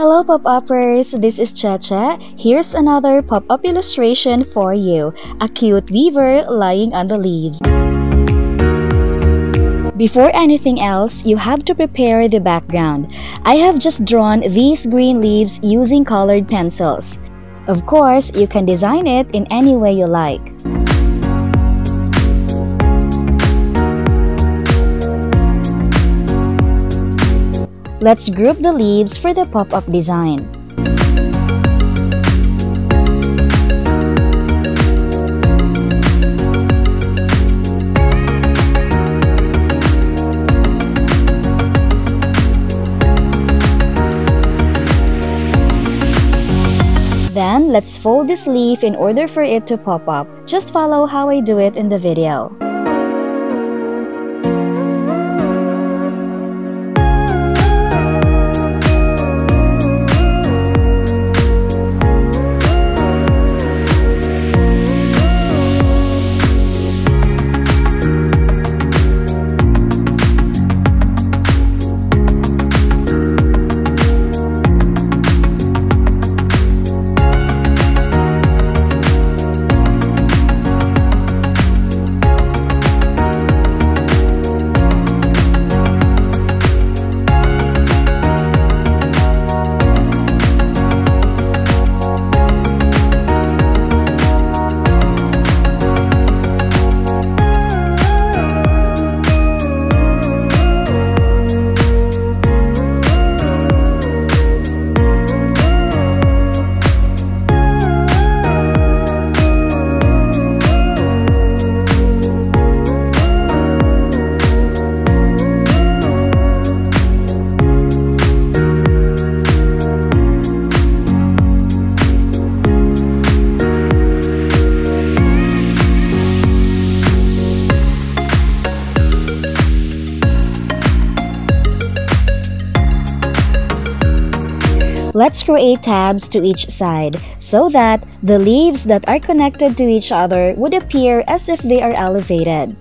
Hello pop-uppers, this is Cheche. Here's another pop-up illustration for you, a cute beaver lying on the leaves. Before anything else, you have to prepare the background. I have just drawn these green leaves using colored pencils. Of course, you can design it in any way you like. Let's group the leaves for the pop-up design. Then, let's fold this leaf in order for it to pop up. Just follow how I do it in the video. Let's create tabs to each side so that the leaves that are connected to each other would appear as if they are elevated.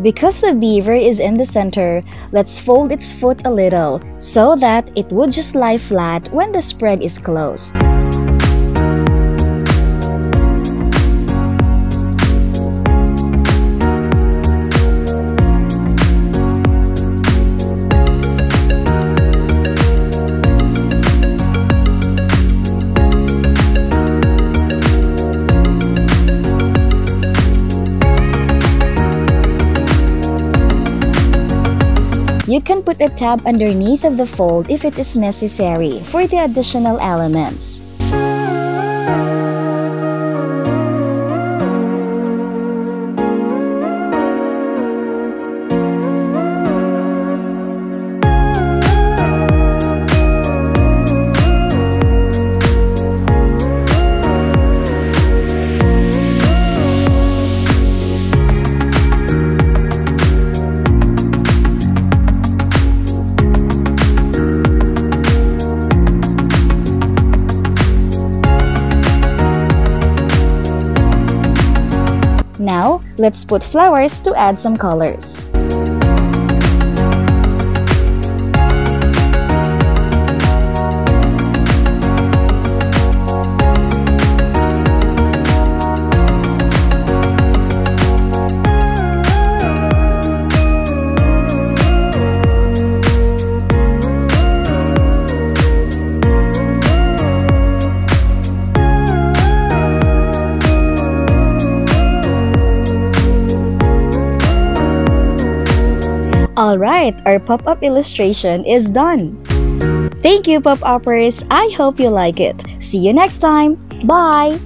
Because the beaver is in the center, let's fold its foot a little so that it would just lie flat when the spread is closed. You can put a tab underneath of the fold if it is necessary for the additional elements. Now, let's put flowers to add some colors. Alright, our pop-up illustration is done. Thank you, pop-uppers. I hope you like it. See you next time. Bye!